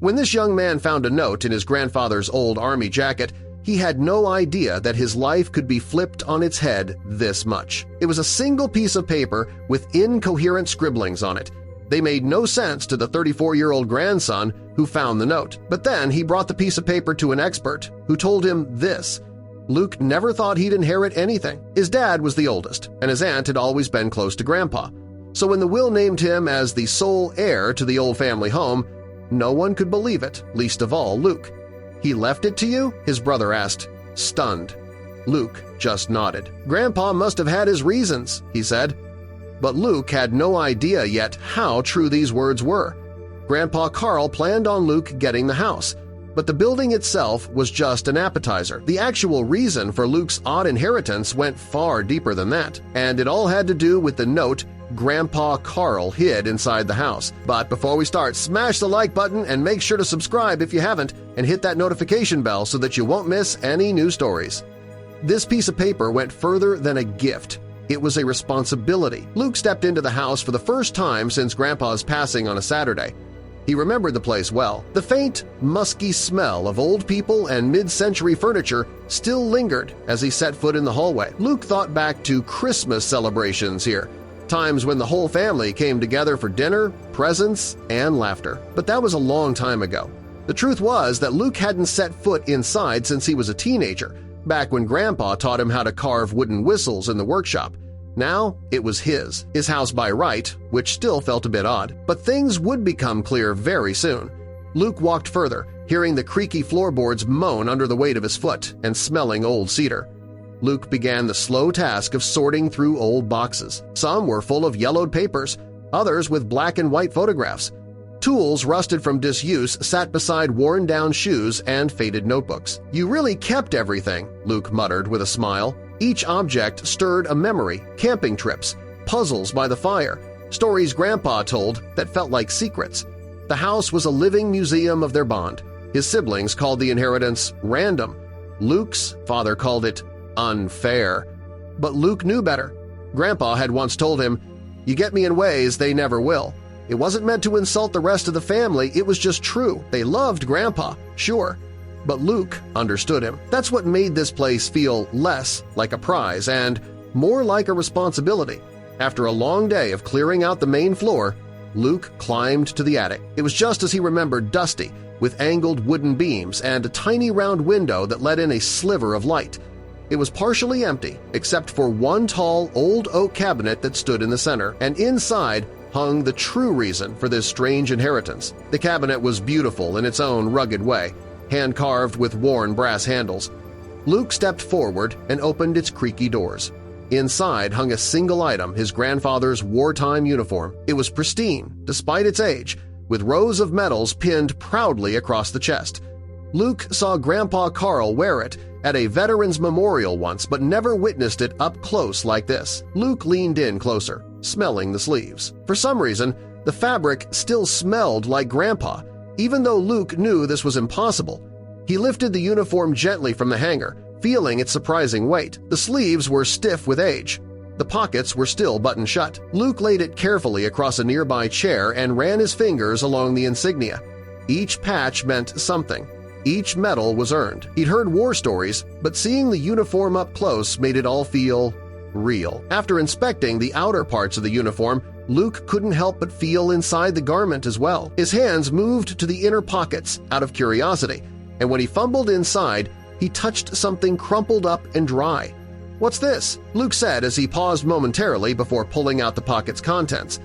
When this young man found a note in his grandfather's old army jacket, he had no idea that his life could be flipped on its head this much. It was a single piece of paper with incoherent scribblings on it. They made no sense to the 34-year-old grandson who found the note. But then he brought the piece of paper to an expert who told him this: Luke never thought he'd inherit anything. His dad was the oldest, and his aunt had always been close to Grandpa. So when the will named him as the sole heir to the old family home, no one could believe it, least of all Luke. "He left it to you?" his brother asked, stunned. Luke just nodded. "Grandpa must have had his reasons," he said. But Luke had no idea yet how true these words were. Grandpa Carl planned on Luke getting the house, but the building itself was just an appetizer. The actual reason for Luke's odd inheritance went far deeper than that, and it all had to do with the note Grandpa Carl hid inside the house. But before we start, smash the like button and make sure to subscribe if you haven't, and hit that notification bell so that you won't miss any new stories. This piece of paper went further than a gift. It was a responsibility. Luke stepped into the house for the first time since Grandpa's passing on a Saturday. He remembered the place well. The faint, musky smell of old people and mid-century furniture still lingered as he set foot in the hallway. Luke thought back to Christmas celebrations here, times when the whole family came together for dinner, presents, and laughter. But that was a long time ago. The truth was that Luke hadn't set foot inside since he was a teenager, back when Grandpa taught him how to carve wooden whistles in the workshop. Now it was his house by right, which still felt a bit odd. But things would become clear very soon. Luke walked further, hearing the creaky floorboards moan under the weight of his foot and smelling old cedar. Luke began the slow task of sorting through old boxes. Some were full of yellowed papers, others with black and white photographs. Tools rusted from disuse sat beside worn-down shoes and faded notebooks. "You really kept everything," Luke muttered with a smile. Each object stirred a memory, camping trips, puzzles by the fire, stories Grandpa told that felt like secrets. The house was a living museum of their bond. His siblings called the inheritance random. Luke's father called it unfair. But Luke knew better. Grandpa had once told him, "You get me in ways they never will." It wasn't meant to insult the rest of the family, it was just true. They loved Grandpa, sure, but Luke understood him. That's what made this place feel less like a prize and more like a responsibility. After a long day of clearing out the main floor, Luke climbed to the attic. It was just as he remembered, dusty, with angled wooden beams and a tiny round window that let in a sliver of light. It was partially empty, except for one tall old oak cabinet that stood in the center, and inside hung the true reason for this strange inheritance. The cabinet was beautiful in its own rugged way, hand-carved with worn brass handles. Luke stepped forward and opened its creaky doors. Inside hung a single item, his grandfather's wartime uniform. It was pristine, despite its age, with rows of medals pinned proudly across the chest. Luke saw Grandpa Carl wear it at a veteran's memorial once, but never witnessed it up close like this. Luke leaned in closer, smelling the sleeves. For some reason, the fabric still smelled like Grandpa, even though Luke knew this was impossible. He lifted the uniform gently from the hanger, feeling its surprising weight. The sleeves were stiff with age. The pockets were still buttoned shut. Luke laid it carefully across a nearby chair and ran his fingers along the insignia. Each patch meant something. Each medal was earned. He'd heard war stories, but seeing the uniform up close made it all feel real. After inspecting the outer parts of the uniform, Luke couldn't help but feel inside the garment as well. His hands moved to the inner pockets out of curiosity, and when he fumbled inside, he touched something crumpled up and dry. "What's this?" Luke said as he paused momentarily before pulling out the pocket's contents.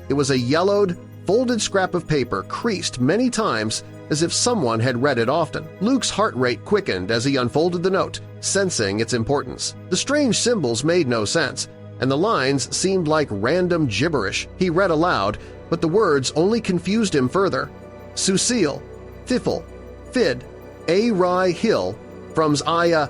It was a yellowed, folded scrap of paper creased many times as if someone had read it often. Luke's heart rate quickened as he unfolded the note, sensing its importance. The strange symbols made no sense, and the lines seemed like random gibberish. He read aloud, but the words only confused him further. Sucile, Thiffle, Fid, A. Rye Hill, from's Aya.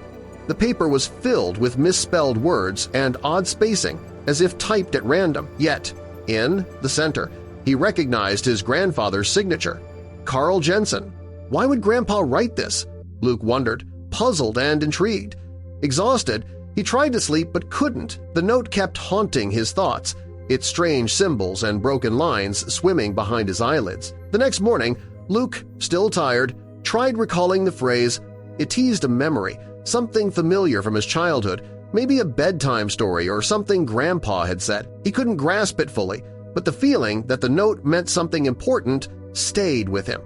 The paper was filled with misspelled words and odd spacing, as if typed at random. Yet, in the center, he recognized his grandfather's signature. Carl Jensen. Why would Grandpa write this? Luke wondered, puzzled and intrigued. Exhausted, he tried to sleep but couldn't. The note kept haunting his thoughts, its strange symbols and broken lines swimming behind his eyelids. The next morning, Luke, still tired, tried recalling the phrase. It teased a memory, something familiar from his childhood, maybe a bedtime story or something Grandpa had said. He couldn't grasp it fully, but the feeling that the note meant something important stayed with him.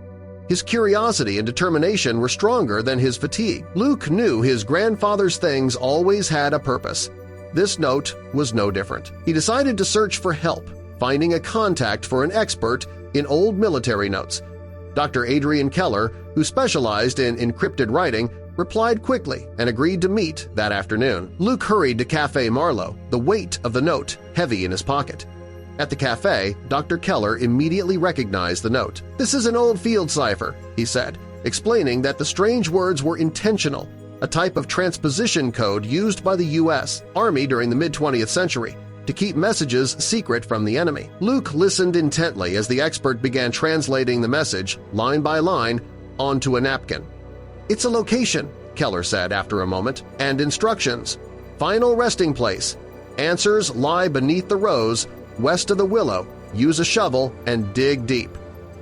His curiosity and determination were stronger than his fatigue. Luke knew his grandfather's things always had a purpose. This note was no different. He decided to search for help, finding a contact for an expert in old military notes. Dr. Adrian Keller, who specialized in encrypted writing, replied quickly and agreed to meet that afternoon. Luke hurried to Café Marlowe, the weight of the note heavy in his pocket. At the cafe, Dr. Keller immediately recognized the note. "This is an old field cipher," he said, explaining that the strange words were intentional, a type of transposition code used by the U.S. Army during the mid-20th century to keep messages secret from the enemy. Luke listened intently as the expert began translating the message, line by line, onto a napkin. "It's a location," Keller said after a moment, "and instructions. Final resting place. Answers lie beneath the rose, west of the willow. Use a shovel and dig deep."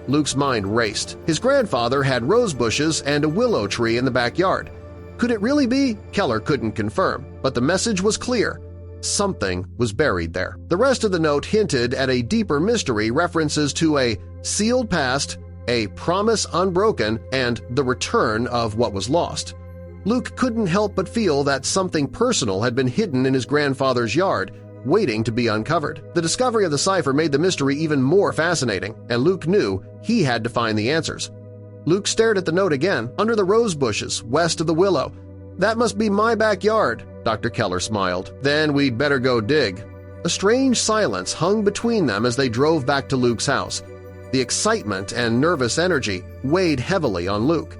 Luke's mind raced. His grandfather had rose bushes and a willow tree in the backyard. Could it really be? Keller couldn't confirm, but the message was clear. Something was buried there. The rest of the note hinted at a deeper mystery, references to a sealed past, a promise unbroken, and the return of what was lost. Luke couldn't help but feel that something personal had been hidden in his grandfather's yard, waiting to be uncovered. The discovery of the cipher made the mystery even more fascinating, and Luke knew he had to find the answers. Luke stared at the note again. "Under the rose bushes, west of the willow. That must be my backyard," Dr. Keller smiled. "Then we'd better go dig." A strange silence hung between them as they drove back to Luke's house. The excitement and nervous energy weighed heavily on Luke.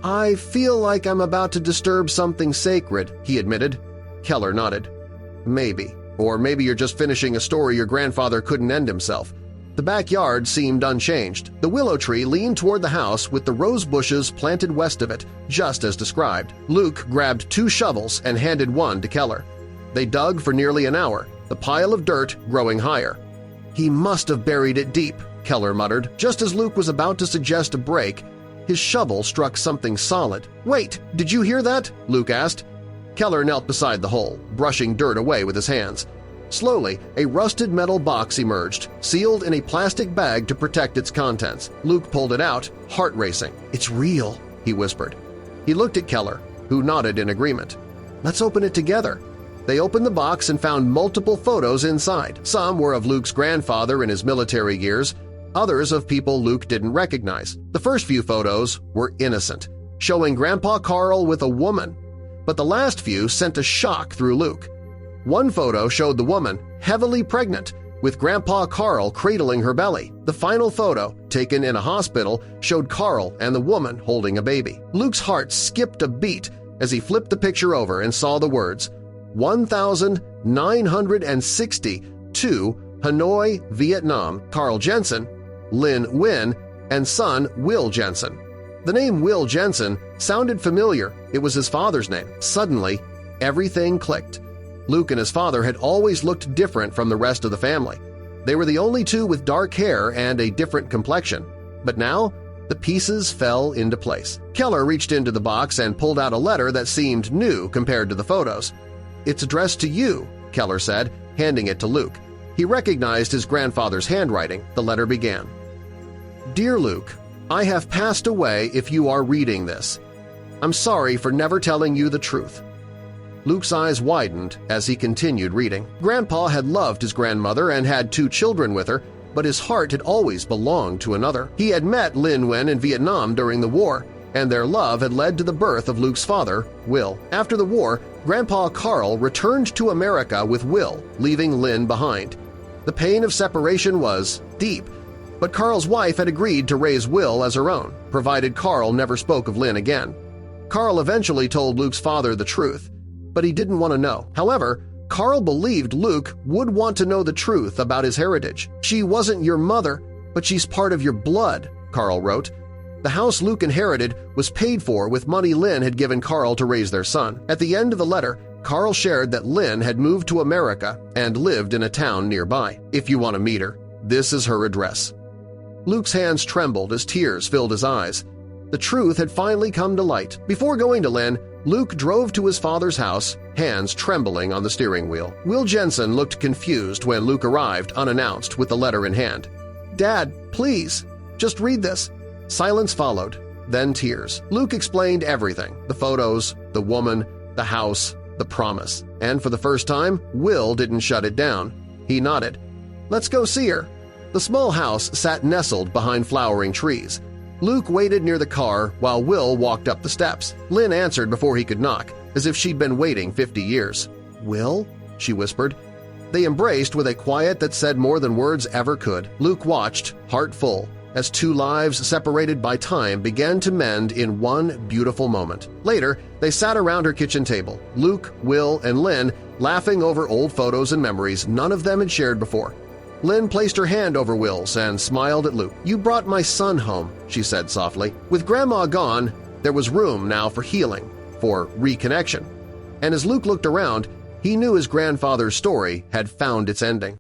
"I feel like I'm about to disturb something sacred," he admitted. Keller nodded. "Maybe. Or maybe you're just finishing a story your grandfather couldn't end himself." The backyard seemed unchanged. The willow tree leaned toward the house with the rose bushes planted west of it, just as described. Luke grabbed 2 shovels and handed one to Keller. They dug for nearly an hour, the pile of dirt growing higher. "He must have buried it deep," Keller muttered. Just as Luke was about to suggest a break, his shovel struck something solid. "Wait, did you hear that?" Luke asked. Keller knelt beside the hole, brushing dirt away with his hands. Slowly, a rusted metal box emerged, sealed in a plastic bag to protect its contents. Luke pulled it out, heart racing. "It's real," he whispered. He looked at Keller, who nodded in agreement. "Let's open it together." They opened the box and found multiple photos inside. Some were of Luke's grandfather in his military years, others of people Luke didn't recognize. The first few photos were innocent, showing Grandpa Carl with a woman, but the last few sent a shock through Luke. One photo showed the woman, heavily pregnant, with Grandpa Carl cradling her belly. The final photo, taken in a hospital, showed Carl and the woman holding a baby. Luke's heart skipped a beat as he flipped the picture over and saw the words, 1960 to Hanoi, Vietnam, Carl Jensen, Lin Nguyen, and son Will Jensen. The name Will Jensen sounded familiar. It was his father's name. Suddenly, everything clicked. Luke and his father had always looked different from the rest of the family. They were the only two with dark hair and a different complexion. But now, the pieces fell into place. Keller reached into the box and pulled out a letter that seemed new compared to the photos. "It's addressed to you," Keller said, handing it to Luke. He recognized his grandfather's handwriting. The letter began, "Dear Luke, I have passed away if you are reading this. I'm sorry for never telling you the truth." Luke's eyes widened as he continued reading. Grandpa had loved his grandmother and had 2 children with her, but his heart had always belonged to another. He had met Lin Nguyen in Vietnam during the war, and their love had led to the birth of Luke's father, Will. After the war, Grandpa Carl returned to America with Will, leaving Lin behind. The pain of separation was deep, but Carl's wife had agreed to raise Will as her own, provided Carl never spoke of Lin again. Carl eventually told Luke's father the truth, but he didn't want to know. However, Carl believed Luke would want to know the truth about his heritage. "She wasn't your mother, but she's part of your blood," Carl wrote. The house Luke inherited was paid for with money Lin had given Carl to raise their son. At the end of the letter, Carl shared that Lin had moved to America and lived in a town nearby. "If you want to meet her, this is her address." Luke's hands trembled as tears filled his eyes. The truth had finally come to light. Before going to Lynn, Luke drove to his father's house, hands trembling on the steering wheel. Will Jensen looked confused when Luke arrived unannounced with the letter in hand. "Dad, please, just read this." Silence followed, then tears. Luke explained everything, the photos, the woman, the house, the promise. And for the first time, Will didn't shut it down. He nodded. "Let's go see her." The small house sat nestled behind flowering trees. Luke waited near the car while Will walked up the steps. Lynn answered before he could knock, as if she'd been waiting 50 years. "Will?" she whispered. They embraced with a quiet that said more than words ever could. Luke watched, heart full, as two lives separated by time began to mend in one beautiful moment. Later, they sat around her kitchen table, Luke, Will, and Lynn, laughing over old photos and memories none of them had shared before. Lynn placed her hand over Will's and smiled at Luke. "You brought my son home," she said softly. With Grandma gone, there was room now for healing, for reconnection. And as Luke looked around, he knew his grandfather's story had found its ending.